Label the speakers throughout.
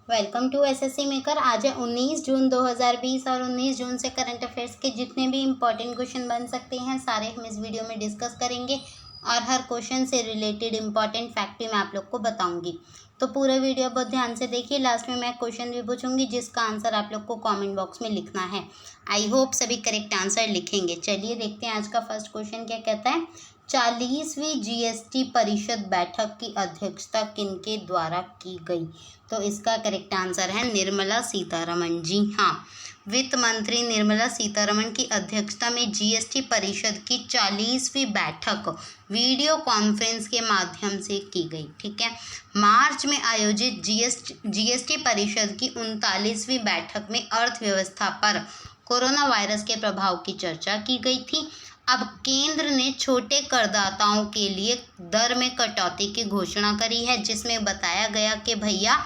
Speaker 1: Welcome to SSC maker. आज है 19 जून 2020 और 19 जून से करंट अफेयर्स के जितने भी इम्पोर्टेंट क्वेश्चन बन सकते हैं सारे हम इस वीडियो में डिस्कस करेंगे और हर क्वेश्चन से रिलेटेड इम्पॉर्टेंट फैक्ट भी मैं आप लोग को बताऊंगी। तो पूरे वीडियो बहुत ध्यान से देखिए। लास्ट में मैं क्वेश्चन भी पूछूंगी जिसका आंसर आप लोग को कॉमेंट बॉक्स में लिखना है। आई होप सभी करेक्ट आंसर लिखेंगे। चलिए देखते हैं आज का फर्स्ट क्वेश्चन क्या कहता है। 40वीं जीएसटी परिषद बैठक की अध्यक्षता किनके द्वारा की गई? तो इसका करेक्ट आंसर है निर्मला सीतारमण। जी हाँ, वित्त मंत्री निर्मला सीतारमण की अध्यक्षता में जीएसटी परिषद की 40वीं बैठक वीडियो कॉन्फ्रेंस के माध्यम से की गई। ठीक है, मार्च में आयोजित जीएसटी परिषद की 39वीं बैठक में अर्थव्यवस्था पर कोरोना वायरस के प्रभाव की चर्चा की गई थी। अब केंद्र ने छोटे करदाताओं के लिए दर में कटौती की घोषणा करी है, जिसमें बताया गया कि भैया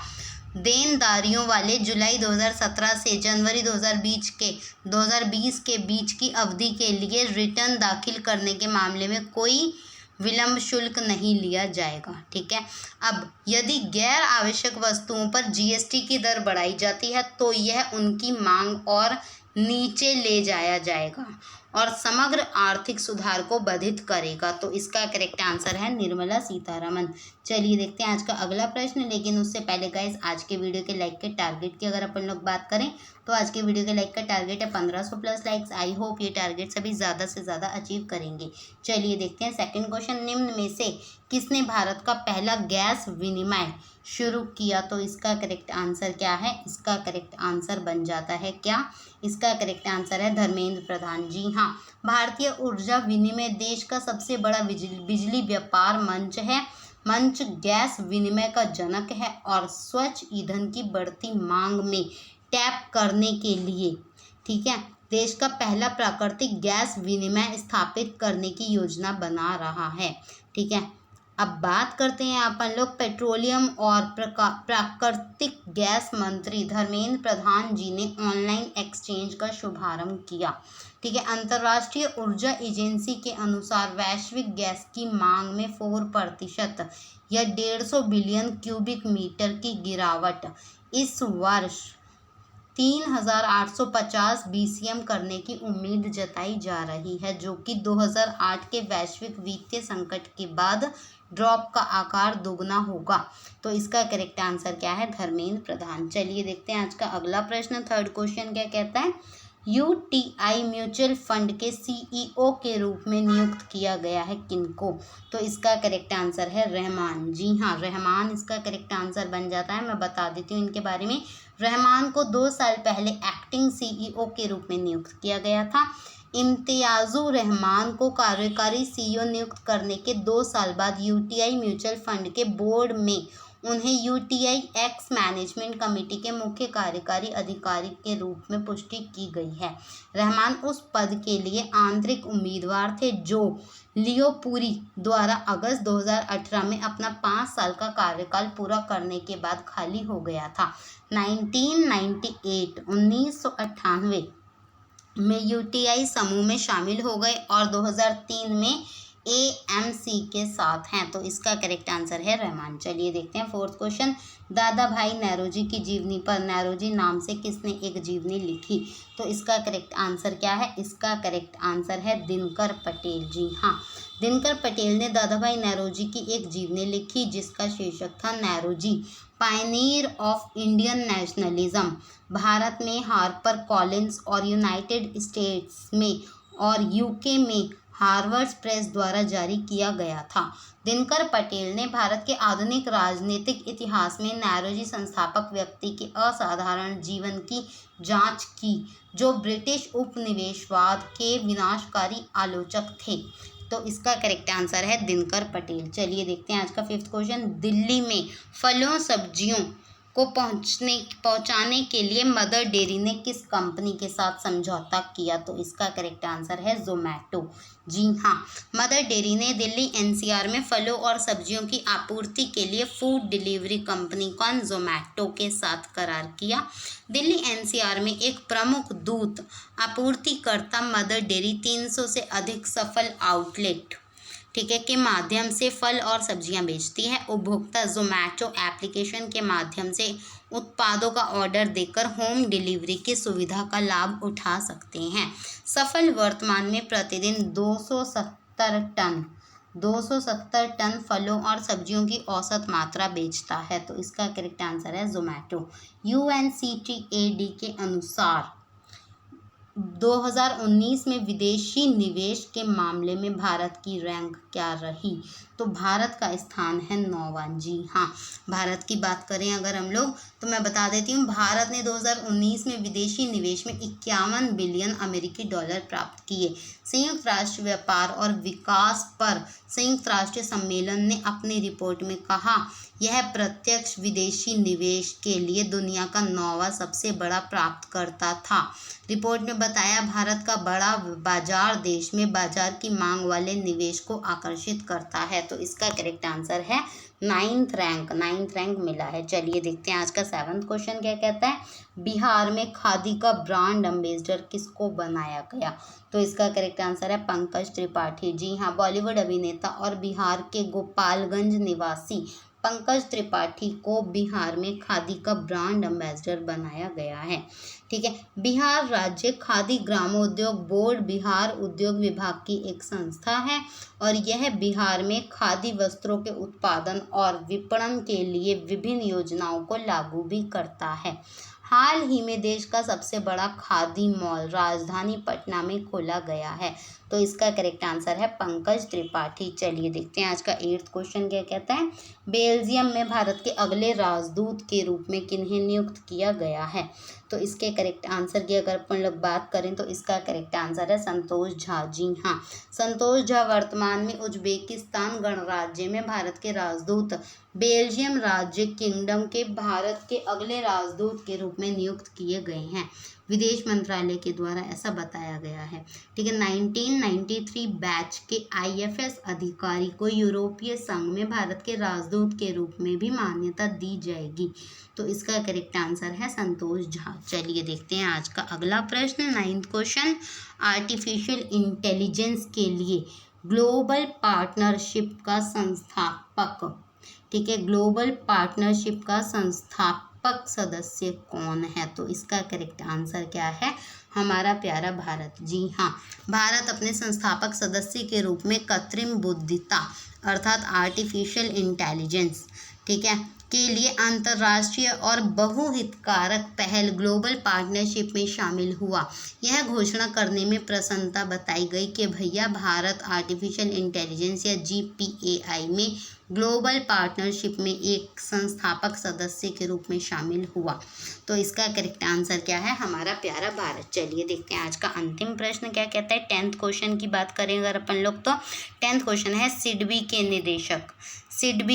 Speaker 1: देनदारियों वाले जुलाई 2017 से जनवरी 2020 के बीच की अवधि के लिए रिटर्न दाखिल करने के मामले में कोई विलंब शुल्क नहीं लिया जाएगा। ठीक है, अब यदि गैर आवश्यक वस्तुओं पर जीएसटी की दर बढ़ाई जाती है तो यह उनकी मांग और नीचे ले जाया जाएगा और समग्र आर्थिक सुधार को बाधित करेगा। तो इसका करेक्ट आंसर है निर्मला सीतारमण। चलिए देखते हैं आज का अगला प्रश्न, लेकिन उससे पहले गाइस आज के वीडियो के लाइक के टारगेट की अगर अपन लोग बात करें तो आज के वीडियो के लाइक का टारगेट है 1500 प्लस लाइक्स। आई होप ये टारगेट सभी ज़्यादा से ज़्यादा अचीव करेंगे। चलिए देखते हैं सेकंड क्वेश्चन। निम्न में से किसने भारत का पहला गैस विनिमय शुरू किया? तो इसका करेक्ट आंसर क्या है? इसका करेक्ट आंसर बन जाता है क्या? इसका करेक्ट आंसर है धर्मेंद्र प्रधान। जी हाँ, भारतीय ऊर्जा विनिमय देश का सबसे बड़ा बिजली व्यापार मंच है। मंच गैस विनिमय का जनक है और स्वच्छ ईंधन की बढ़ती मांग में टैप करने के लिए, ठीक है, देश का पहला प्राकृतिक गैस विनिमय स्थापित करने की योजना बना रहा है। ठीक है, अब बात करते हैं अपन लोग पेट्रोलियम और प्राकृतिक गैस मंत्री धर्मेंद्र प्रधान जी ने ऑनलाइन एक्सचेंज का शुभारंभ किया। ठीक है, अंतर्राष्ट्रीय ऊर्जा एजेंसी के अनुसार वैश्विक गैस की मांग में 4% या 150 बिलियन क्यूबिक मीटर की गिरावट इस वर्ष 3850 BCM करने की उम्मीद जताई जा रही है, जो कि 2008 के वैश्विक वित्तीय संकट के बाद ड्रॉप का आकार दोगुना होगा। तो इसका करेक्ट आंसर क्या है? धर्मेंद्र प्रधान। चलिए देखते हैं आज का अगला प्रश्न। थर्ड क्वेश्चन क्या कहता है। यूटीआई म्यूचुअल फंड के सीईओ के रूप में नियुक्त किया गया है किनको? तो इसका करेक्ट आंसर है रहमान। जी हाँ, रहमान इसका करेक्ट आंसर बन जाता है। मैं बता देती हूँ इनके बारे में। रहमान को 2 साल पहले एक्टिंग सीईओ के रूप में नियुक्त किया गया था। इम्तियाजुर रहमान को कार्यकारी सीईओ नियुक्त करने के 2 साल बाद यूटीआई म्यूचुअल फंड के बोर्ड में उन्हें यूटीआई एक्स मैनेजमेंट कमेटी के मुख्य कार्यकारी अधिकारी के रूप में पुष्टि की गई है। रहमान उस पद के लिए आंतरिक उम्मीदवार थे जो लियो पुरी द्वारा अगस्त 2018 में अपना 5 साल का कार्यकाल पूरा करने के बाद खाली हो गया था। 1998 में यूटीआई समूह में शामिल हो गए और 2003 में एएमसी के साथ हैं। तो इसका करेक्ट आंसर है रहमान। चलिए देखते हैं फोर्थ क्वेश्चन। दादा भाई नौरोजी की जीवनी पर नौरोजी नाम से किसने एक जीवनी लिखी? तो इसका करेक्ट आंसर क्या है? इसका करेक्ट आंसर है दिनकर पटेल। जी हाँ, दिनकर पटेल ने दादा भाई नौरोजी की एक जीवनी लिखी जिसका शीर्षक था Naoroji pioneer of Indian nationalism. Bharat में हार्पर कॉलिंस और यूनाइटेड स्टेट्स में और यूके में हार्वर्ड प्रेस द्वारा जारी किया गया था। दिनकर पटेल ने भारत के आधुनिक राजनीतिक इतिहास में नौरोजी संस्थापक व्यक्ति के असाधारण जीवन की जांच की, जो ब्रिटिश उपनिवेशवाद के विनाशकारी आलोचक थे। तो इसका करेक्ट आंसर है दिनकर पटेल। चलिए देखते हैं आज का फिफ्थ क्वेश्चन। दिल्ली में फलों सब्जियों को पहुंचाने के लिए मदर डेयरी ने किस कंपनी के साथ समझौता किया? तो इसका करेक्ट आंसर है जोमैटो। जी हाँ, मदर डेयरी ने दिल्ली एनसीआर में फलों और सब्जियों की आपूर्ति के लिए फूड डिलीवरी कंपनी कौन जोमैटो के साथ करार किया। दिल्ली एनसीआर में एक प्रमुख दूध आपूर्तिकर्ता मदर डेयरी 300 से अधिक सफल आउटलेट ठीक है, के माध्यम से फल और सब्जियां बेचती है। उपभोक्ता जोमेटो एप्लीकेशन के माध्यम से उत्पादों का ऑर्डर देकर होम डिलीवरी की सुविधा का लाभ उठा सकते हैं। सफल वर्तमान में प्रतिदिन 270 टन फलों और सब्जियों की औसत मात्रा बेचता है। तो इसका करेक्ट आंसर है जोमेटो। UNCTAD के अनुसार 2019 में विदेशी निवेश के मामले में भारत की रैंक क्या रही? तो भारत का स्थान है 9वां। जी हाँ, भारत की बात करें अगर हम लोग, तो मैं बता देती हूँ, भारत ने 2019 में विदेशी निवेश में 51 बिलियन अमेरिकी डॉलर प्राप्त किए। संयुक्त राष्ट्र व्यापार और विकास पर संयुक्त राष्ट्र सम्मेलन ने अपनी रिपोर्ट में कहा, यह प्रत्यक्ष विदेशी निवेश के लिए दुनिया का 9वां सबसे बड़ा प्राप्तकर्ता था। रिपोर्ट में बताया, भारत का बड़ा बाजार देश में बाजार की मांग वाले निवेश को आकर्षित करता है। तो इसका करेक्ट आंसर है 9th रैंक मिला है। चलिए देखते हैं आज का 7th क्वेश्चन क्या कहता है। बिहार में खादी का ब्रांड एम्बेसडर किसको बनाया गया? तो इसका करेक्ट आंसर है पंकज त्रिपाठी। जी हाँ, बॉलीवुड अभिनेता और बिहार के गोपालगंज निवासी पंकज त्रिपाठी को बिहार में खादी का ब्रांड एम्बेसडर बनाया गया है। ठीक है, बिहार राज्य खादी ग्रामोद्योग बोर्ड बिहार उद्योग विभाग की एक संस्था है और यह बिहार में खादी वस्त्रों के उत्पादन और विपणन के लिए विभिन्न योजनाओं को लागू भी करता है। हाल ही में देश का सबसे बड़ा खादी मॉल राजधानी पटना में खोला गया है। तो इसका करेक्ट आंसर है पंकज त्रिपाठी। चलिए देखते हैं आज का 8th क्वेश्चन क्या कहता है। बेल्जियम में भारत के अगले राजदूत के रूप में किन्हें नियुक्त किया गया है? तो इसके करेक्ट आंसर की अगर अपन लोग बात करें तो इसका करेक्ट आंसर है संतोष झा। जी हाँ, संतोष झा वर्तमान में उज्बेकिस्तान गणराज्य में भारत के राजदूत बेल्जियम राज्य किंगडम के भारत के अगले राजदूत के रूप में नियुक्त किए गए हैं। विदेश मंत्रालय के द्वारा ऐसा बताया गया है। ठीक है, 1993 बैच के IFS अधिकारी को यूरोपीय संघ में भारत के राजदूत के रूप में भी मान्यता दी जाएगी। तो इसका करेक्ट आंसर है संतोष झा। चलिए देखते हैं आज का अगला प्रश्न 9th क्वेश्चन। आर्टिफिशियल इंटेलिजेंस के लिए ग्लोबल पार्टनरशिप का संस्थापक, ठीक है, ग्लोबल पार्टनरशिप का संस्थापक सदस्य कौन है? तो इसका करेक्ट आंसर क्या है? हमारा प्यारा भारत। जी हाँ, भारत अपने संस्थापक सदस्य के रूप में कृत्रिम बुद्धिमत्ता अर्थात आर्टिफिशियल इंटेलिजेंस, ठीक है, के लिए अंतर्राष्ट्रीय और बहुहितकारक पहल ग्लोबल पार्टनरशिप में शामिल हुआ। यह घोषणा करने में प्रसन्नता बताई गई कि भैया भारत आर्टिफिशियल इंटेलिजेंस या GPAI में ग्लोबल पार्टनरशिप में एक संस्थापक सदस्य के रूप में शामिल हुआ। तो इसका करेक्ट आंसर क्या है? हमारा प्यारा भारत। चलिए देखते हैं आज का अंतिम प्रश्न क्या कहता है। 10th क्वेश्चन की बात करें अगर अपन लोग, तो 10th क्वेश्चन है सिडबी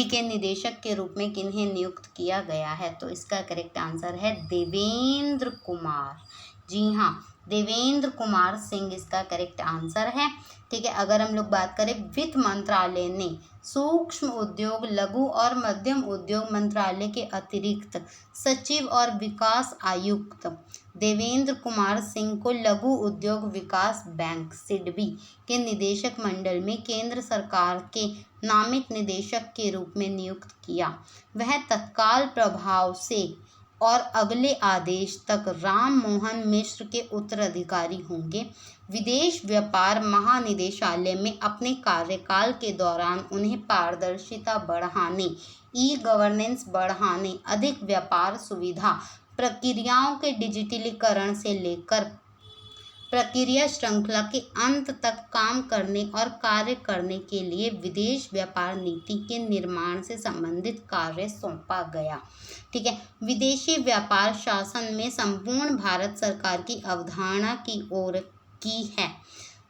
Speaker 1: के निदेशक के रूप में किन्हें नियुक्त किया गया है? तो इसका करेक्ट आंसर है देवेंद्र कुमार। जी हाँ, देवेंद्र कुमार सिंह इसका करेक्ट आंसर है। ठीक है, अगर हम लोग बात करें, वित्त मंत्रालय ने सूक्ष्म उद्योग लघु और मध्यम उद्योग मंत्रालय के अतिरिक्त सचिव और विकास आयुक्त देवेंद्र कुमार सिंह को लघु उद्योग विकास बैंक सिडबी के निदेशक मंडल में केंद्र सरकार के नामित निदेशक के रूप में नियुक्त किया। वह तत्काल प्रभाव से और अगले आदेश तक राम मोहन मिश्र के उत्तराधिकारी होंगे। विदेश व्यापार महानिदेशालय में अपने कार्यकाल के दौरान उन्हें पारदर्शिता बढ़ाने, ई-गवर्नेंस बढ़ाने, अधिक व्यापार सुविधा, प्रक्रियाओं के डिजिटलीकरण से लेकर प्रक्रिया श्रृंखला के अंत तक काम करने और कार्य करने के लिए विदेश व्यापार नीति के निर्माण से संबंधित कार्य सौंपा गया। ठीक है, विदेशी व्यापार शासन में संपूर्ण भारत सरकार की अवधारणा की ओर की है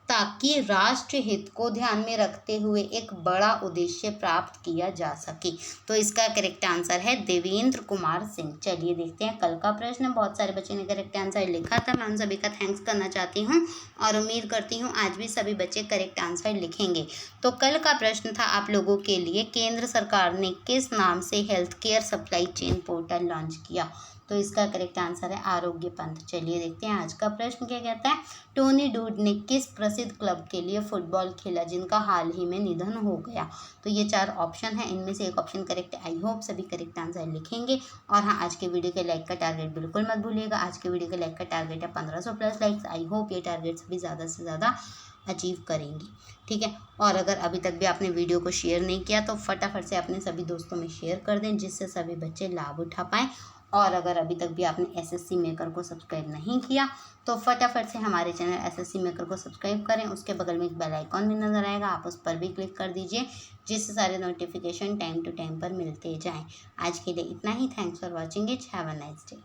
Speaker 1: ताकि राष्ट्र हित को ध्यान में रखते हुए एक बड़ा उद्देश्य प्राप्त किया जा सके। तो इसका करेक्ट आंसर है देवेंद्र कुमार सिंह। चलिए देखते हैं कल का प्रश्न। बहुत सारे बच्चे ने करेक्ट आंसर लिखा था, मैं उन सभी का थैंक्स करना चाहती हूँ और उम्मीद करती हूँ आज भी सभी बच्चे करेक्ट आंसर लिखेंगे। तो कल का प्रश्न था आप लोगों के लिए, केंद्र सरकार ने किस नाम से health care supply chain portal launch किया? तो इसका करेक्ट आंसर है आरोग्य पंत। चलिए देखते हैं आज का प्रश्न क्या कहता है। टोनी डूड ने किस प्रसिद्ध क्लब के लिए फुटबॉल खेला जिनका हाल ही में निधन हो गया। तो ये 4 ऑप्शन है, इनमें से एक ऑप्शन करेक्ट है। आई होप सभी करेक्ट आंसर लिखेंगे। और हाँ, आज के वीडियो के लाइक का टारगेट बिल्कुल मत भूलिएगा। आज के वीडियो के लाइक का टारगेट है 1500 प्लस लाइक्स। आई होप ये टारगेट सभी ज़्यादा से ज़्यादा अचीव करेंगे, ठीक है। और अगर अभी तक भी आपने वीडियो को शेयर नहीं किया तो फटाफट से अपने सभी दोस्तों में शेयर कर दें, जिससे सभी बच्चे लाभ उठा पाएँ। और अगर अभी तक भी आपने एसएससी मेकर को सब्सक्राइब नहीं किया तो फटाफट से हमारे चैनल एसएससी मेकर को सब्सक्राइब करें। उसके बगल में एक बेल आइकॉन भी नज़र आएगा, आप उस पर भी क्लिक कर दीजिए, जिससे सारे नोटिफिकेशन टाइम टू टाइम पर मिलते जाएं। आज के लिए इतना ही। Thanks for watching it. Have a nice day.